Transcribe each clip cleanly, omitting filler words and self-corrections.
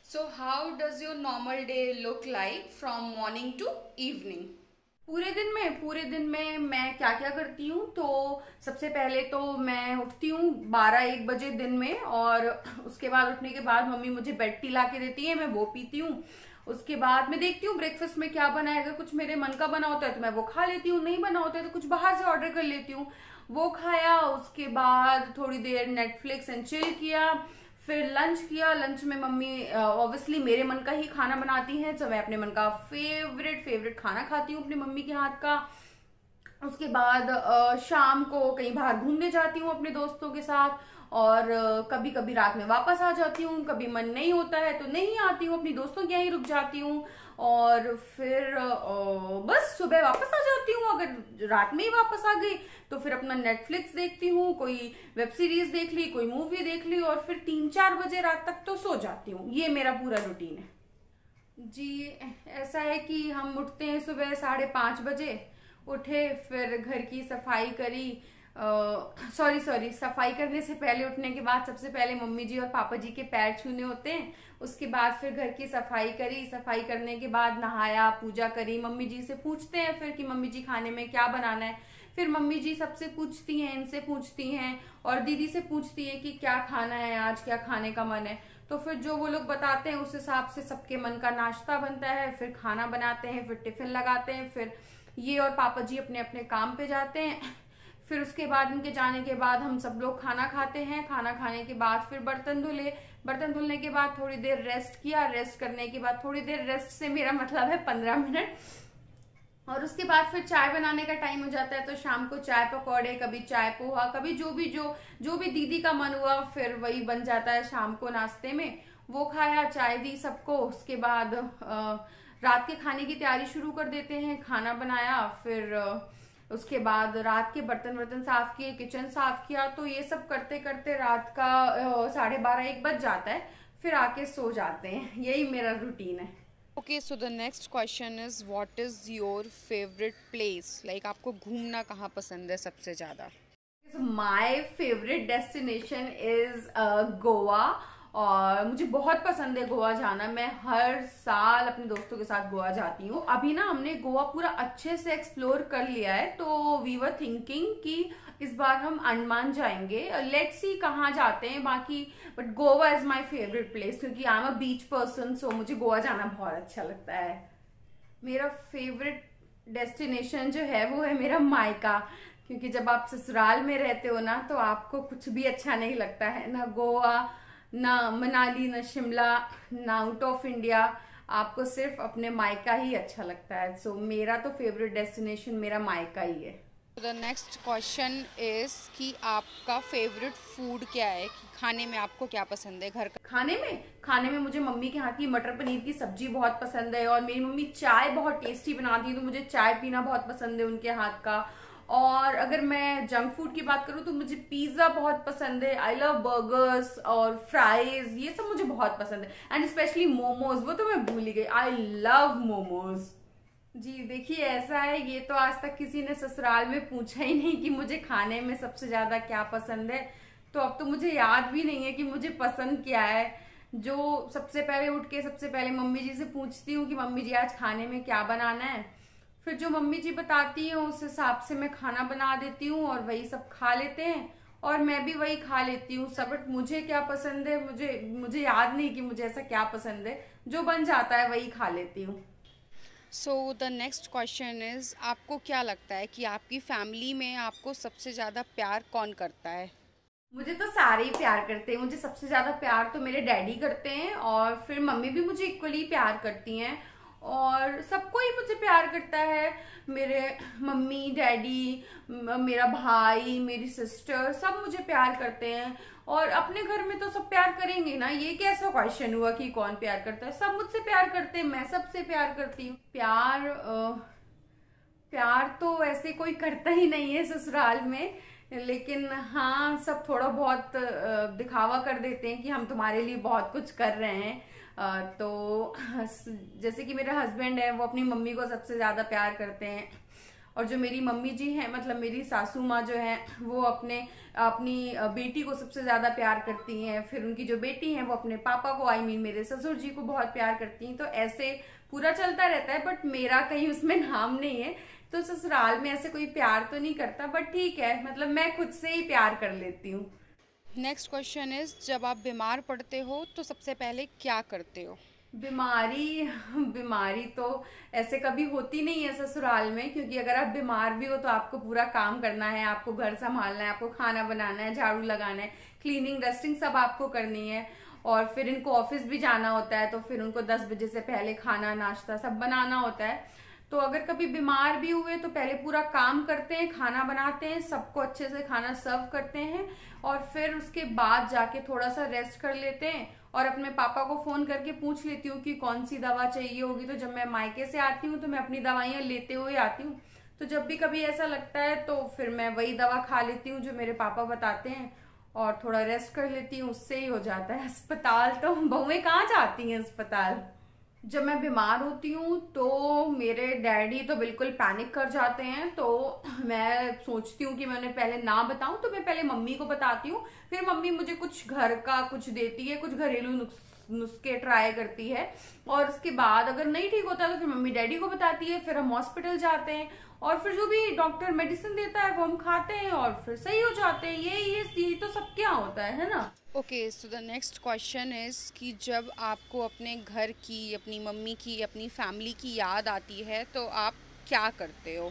So how does your normal day look like from morning to evening? पूरे दिन में मैं क्या क्या करती हूँ। तो सबसे पहले तो मैं उठती हूँ 12-1 बजे दिन में, और उसके बाद उठने के बाद मम्मी मुझे बेड टी ला के देती है, मैं वो पीती हूँ। उसके बाद मैं देखती हूँ ब्रेकफास्ट में क्या बना है। अगर कुछ मेरे मन का बना होता है तो मैं वो खा लेती हूँ, नहीं बना होता है तो कुछ बाहर से ऑर्डर कर लेती हूँ, वो खाया। उसके बाद थोड़ी देर नेटफ्लिक्स एंड चिल किया, फिर लंच किया। लंच में मम्मी ऑब्वियसली मेरे मन का ही खाना बनाती हैं, तो मैं अपने मन का फेवरेट फेवरेट खाना खाती हूँ अपनी मम्मी के हाथ का। उसके बाद शाम को कहीं बाहर घूमने जाती हूँ अपने दोस्तों के साथ, और कभी कभी रात में वापस आ जाती हूँ। कभी मन नहीं होता है तो नहीं आती हूँ, अपनी दोस्तों के यहाँ ही रुक जाती हूँ। और फिर बस सुबह वापस आ जाती हूँ। अगर रात में ही वापस आ गई तो फिर अपना नेटफ्लिक्स देखती हूँ, कोई वेब सीरीज देख ली, कोई मूवी देख ली, और फिर 3-4 बजे रात तक तो सो जाती हूँ। ये मेरा पूरा रूटीन है जी। ऐसा है कि हम उठते हैं सुबह 5:30 बजे। उठे, फिर घर की सफाई करी। सॉरी सॉरी, सफाई करने से पहले, उठने के बाद सबसे पहले मम्मी जी और पापा जी के पैर छूने होते हैं। उसके बाद फिर घर की सफाई करी। सफाई करने के बाद नहाया, पूजा करी। मम्मी जी से पूछते हैं फिर कि मम्मी जी खाने में क्या बनाना है। फिर मम्मी जी सबसे पूछती हैं, इनसे पूछती हैं और दीदी से पूछती हैं कि क्या खाना है आज, क्या खाने का मन है। तो फिर जो वो लोग बताते हैं उस हिसाब से सबके मन का नाश्ता बनता है, फिर खाना बनाते हैं, फिर टिफिन लगाते हैं। फिर ये और पापा जी अपने अपने काम पे जाते हैं। फिर उसके बाद इनके जाने के बाद हम सब लोग खाना खाते हैं। खाना खाने के बाद फिर बर्तन धुले। बर्तन धुलने के बाद थोड़ी देर रेस्ट किया। रेस्ट करने के बाद, थोड़ी देर रेस्ट से मेरा मतलब है 15 मिनट, और उसके बाद फिर चाय बनाने का टाइम हो जाता है। तो शाम को चाय पकौड़े, कभी चाय पोहा, कभी जो भी दीदी का मन हुआ फिर वही बन जाता है शाम को नाश्ते में। वो खाया, चाय दी सबको। उसके बाद रात के खाने की तैयारी शुरू कर देते हैं। खाना बनाया, फिर उसके बाद रात के बर्तन वर्तन साफ किए, किचन साफ किया। तो ये सब करते करते रात का 12:30-1 बज जाता है। फिर आके सो जाते हैं। यही मेरा रूटीन है। Okay, so the next question is what is your favorite place? Like आपको घूमना कहाँ पसंद है सबसे ज्यादा? My favourite destination is Goa, और मुझे बहुत पसंद है गोवा जाना। मैं हर साल अपने दोस्तों के साथ गोवा जाती हूँ। अभी ना हमने गोवा पूरा अच्छे से एक्सप्लोर कर लिया है, तो वी वर थिंकिंग कि इस बार हम अंडमान जाएंगे। लेट्स सी कहाँ जाते हैं बाकी, but Goa is my favourite place क्योंकि I am a beach person, सो मुझे गोवा जाना बहुत अच्छा लगता है। मेरा फेवरेट डेस्टिनेशन जो है वो है मेरा मायका, क्योंकि जब आप ससुराल में रहते हो ना तो आपको कुछ भी अच्छा नहीं लगता है, ना गोवा, ना मनाली, ना शिमला, ना आउट ऑफ इंडिया। आपको सिर्फ अपने मायका ही अच्छा लगता है। सो मेरा तो फेवरेट डेस्टिनेशन मेरा मायका ही है। द नेक्स्ट क्वेश्चन इज कि आपका फेवरेट फूड क्या है, कि खाने में आपको क्या पसंद है घर का? खाने में मुझे मम्मी के हाथ की मटर पनीर की सब्जी बहुत पसंद है, और मेरी मम्मी चाय बहुत टेस्टी बनाती है, तो मुझे चाय पीना बहुत पसंद है उनके हाथ का। और अगर मैं जंक फूड की बात करूँ तो मुझे पिज्जा बहुत पसंद है। आई लव बर्गर्स और फ्राइज, ये सब मुझे बहुत पसंद है। एंड स्पेशली मोमोज, वो तो मैं भूल ही गई। I love momos. जी देखिए, ऐसा है, ये तो आज तक किसी ने ससुराल में पूछा ही नहीं कि मुझे खाने में सबसे ज्यादा क्या पसंद है। तो अब तो मुझे याद भी नहीं है कि मुझे पसंद क्या है। जो सबसे पहले उठ के सबसे पहले मम्मी जी से पूछती हूँ कि मम्मी जी आज खाने में क्या बनाना है। फिर जो मम्मी जी बताती हैं उस हिसाब से मैं खाना बना देती हूँ, और वही सब खा लेते हैं, और मैं भी वही खा लेती हूँ सब। बट मुझे क्या पसंद है, मुझे मुझे याद नहीं कि मुझे ऐसा क्या पसंद है। जो बन जाता है वही खा लेती हूँ। So the next question is आपको क्या लगता है कि आपकी फैमिली में आपको सबसे ज़्यादा प्यार कौन करता है? मुझे तो सारे ही प्यार करते हैं। मुझे सबसे ज्यादा प्यार तो मेरे डैडी करते हैं, और फिर मम्मी भी मुझे इक्वली प्यार करती हैं, और सबको ही मुझे प्यार करता है। मेरे मम्मी, डैडी, मेरा भाई, मेरी सिस्टर, सब मुझे प्यार करते हैं। और अपने घर में तो सब प्यार करेंगे ना, ये कैसा क्वेश्चन हुआ कि कौन प्यार करता है। सब मुझसे प्यार करते हैं, मैं सबसे प्यार करती हूँ। प्यार तो ऐसे कोई करता ही नहीं है ससुराल में, लेकिन हाँ सब थोड़ा बहुत दिखावा कर देते हैं कि हम तुम्हारे लिए बहुत कुछ कर रहे हैं। तो जैसे कि मेरे हस्बैंड है, वो अपनी मम्मी को सबसे ज्यादा प्यार करते हैं, और जो मेरी मम्मी जी हैं, मतलब मेरी सासू माँ जो है, वो अपनी बेटी को सबसे ज्यादा प्यार करती हैं। फिर उनकी जो बेटी है वो अपने पापा को, आई मीन मेरे ससुर जी को बहुत प्यार करती हैं। तो ऐसे पूरा चलता रहता है, बट मेरा कहीं उसमें नाम नहीं है। तो ससुराल में ऐसे कोई प्यार तो नहीं करता, बट ठीक है, मतलब मैं खुद से ही प्यार कर लेती हूँ। नेक्स्ट क्वेश्चन इज, जब आप बीमार पड़ते हो तो सबसे पहले क्या करते हो? बीमारी बीमारी तो ऐसे कभी होती नहीं है ससुराल में, क्योंकि अगर आप बीमार भी हो तो आपको पूरा काम करना है, आपको घर संभालना है, आपको खाना बनाना है, झाड़ू लगाना है, क्लीनिंग डस्टिंग सब आपको करनी है। और फिर इनको ऑफिस भी जाना होता है, तो फिर उनको 10 बजे से पहले खाना नाश्ता सब बनाना होता है। तो अगर कभी बीमार भी हुए तो पहले पूरा काम करते हैं, खाना बनाते हैं, सबको अच्छे से खाना सर्व करते हैं, और फिर उसके बाद जाके थोड़ा सा रेस्ट कर लेते हैं। और अपने पापा को फोन करके पूछ लेती हूँ कि कौन सी दवा चाहिए होगी। तो जब मैं मायके से आती हूँ तो मैं अपनी दवाइयाँ लेते हुए आती हूँ। तो जब भी कभी ऐसा लगता है तो फिर मैं वही दवा खा लेती हूँ जो मेरे पापा बताते हैं, और थोड़ा रेस्ट कर लेती हूँ, उससे ही हो जाता है। अस्पताल तो बहुएं कहाँ जाती हैं अस्पताल। जब मैं बीमार होती हूँ तो मेरे डैडी तो बिल्कुल पैनिक कर जाते हैं। तो मैं सोचती हूँ कि मैं उन्हें पहले ना बताऊं, तो मैं पहले मम्मी को बताती हूँ। फिर मम्मी मुझे कुछ घर का कुछ देती है, कुछ घरेलू नुस्खे ट्राई करती है, और उसके बाद अगर नहीं ठीक होता तो फिर मम्मी डैडी को बताती है। फिर हम हॉस्पिटल जाते हैं, और फिर जो भी डॉक्टर मेडिसिन देता है वो हम खाते हैं, और फिर सही हो जाते हैं। ये तो सबके यहाँ होता है ना। Okay, so the next question is कि जब आपको अपने घर की, अपनी मम्मी की, अपनी फैमिली की याद आती है तो आप क्या करते हो?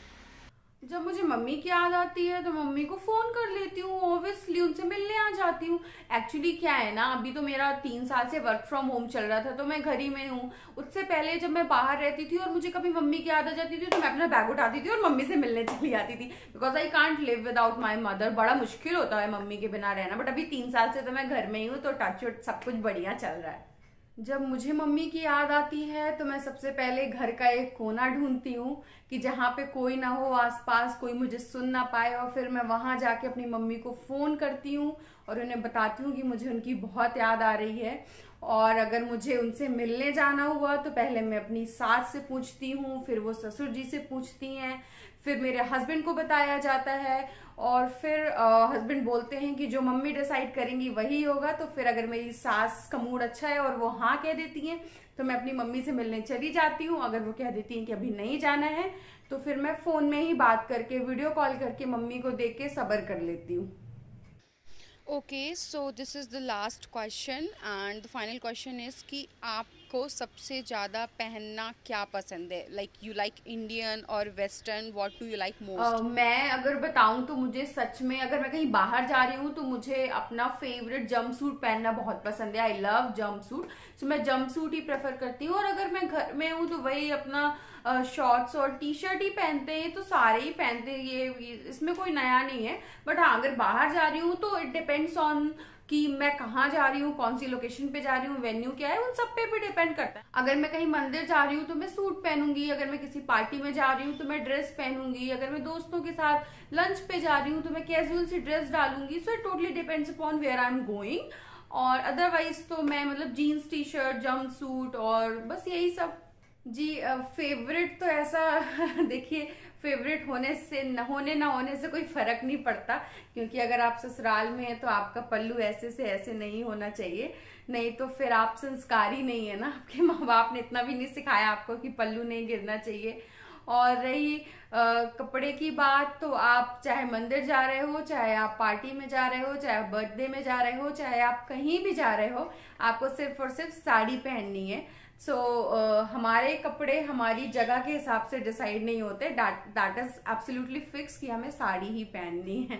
जब मुझे मम्मी की याद आती है तो मम्मी को फोन कर लेती हूँ, ऑब्वियसली उनसे मिलने आ जाती हूँ। एक्चुअली क्या है ना, अभी तो मेरा 3 साल से वर्क फ्रॉम होम चल रहा था, तो मैं घर ही में हूँ। उससे पहले जब मैं बाहर रहती थी और मुझे कभी मम्मी की याद आ जाती थी तो मैं अपना बैग उठाती थी और मम्मी से मिलने चली जाती थी, because I can't live without my mother. बड़ा मुश्किल होता है मम्मी के बिना रहना, बट अभी 3 साल से तो मैं घर में ही हूँ, तो टच वुड सब कुछ बढ़िया चल रहा है। जब मुझे मम्मी की याद आती है तो मैं सबसे पहले घर का एक कोना ढूंढती हूँ कि जहाँ पे कोई ना हो आसपास, कोई मुझे सुन ना पाए, और फिर मैं वहां जाके अपनी मम्मी को फोन करती हूँ और उन्हें बताती हूँ कि मुझे उनकी बहुत याद आ रही है। और अगर मुझे उनसे मिलने जाना हुआ तो पहले मैं अपनी सास से पूछती हूँ, फिर वो ससुर जी से पूछती हैं, फिर मेरे हस्बैंड को बताया जाता है, और फिर हस्बैंड बोलते हैं कि जो मम्मी डिसाइड करेंगी वही होगा। तो फिर अगर मेरी सास का मूड अच्छा है और वो हाँ कह देती हैं तो मैं अपनी मम्मी से मिलने चली जाती हूँ। अगर वो कह देती हैं कि अभी नहीं जाना है तो फिर मैं फोन में ही बात करके, वीडियो कॉल करके मम्मी को देख के सब्र कर लेती हूँ। Okay, so this is the last question and the final question is कि आपको सबसे ज़्यादा पहनना क्या पसंद है? लाइक यू लाइक इंडियन और western, what do you like most? मैं अगर बताऊं तो मुझे सच में, अगर मैं कहीं बाहर जा रही हूँ तो मुझे अपना फेवरेट जंप सूट पहनना बहुत पसंद है। आई लव जंप सूट, तो मैं जंप सूट ही प्रेफर करती हूँ। और अगर मैं घर में हूँ तो वही अपना शॉर्ट्स और टी शर्ट ही पहनते हैं, तो सारे ही पहनते हैं, ये इसमें कोई नया नहीं है। बट हाँ, अगर बाहर जा रही हूँ तो इट डिपेंड्स ऑन कि मैं कहाँ जा रही हूँ, कौन सी लोकेशन पे जा रही हूँ, वेन्यू क्या है, उन सब पे भी डिपेंड करता है। अगर मैं कहीं मंदिर जा रही हूँ तो मैं सूट पहनूंगी, अगर मैं किसी पार्टी में जा रही हूँ तो मैं ड्रेस पहनूंगी, अगर मैं दोस्तों के साथ लंच पे जा रही हूँ तो मैं कैजुअल सी ड्रेस डालूंगी। So it totally depends upon where I am going. और अदरवाइज तो मैं मतलब jeans T shirt, jumpsuit और बस यही सब। जी फेवरेट तो ऐसा देखिए, फेवरेट होने से न होने से कोई फर्क नहीं पड़ता, क्योंकि अगर आप ससुराल में हैं तो आपका पल्लू ऐसे से ऐसे नहीं होना चाहिए, नहीं तो फिर आप संस्कारी नहीं है ना। आपके माँ बाप ने इतना भी नहीं सिखाया आपको कि पल्लू नहीं गिरना चाहिए। और रही कपड़े की बात, तो आप चाहे मंदिर जा रहे हो, चाहे आप पार्टी में जा रहे हो, चाहे आप बर्थडे में जा रहे हो, चाहे आप कहीं भी जा रहे हो, आपको सिर्फ और सिर्फ साड़ी पहननी है। सो हमारे कपड़े हमारी जगह के हिसाब से डिसाइड नहीं होते, दैट इज एब्सोल्युटली फिक्स कि हमें साड़ी ही पहननी है।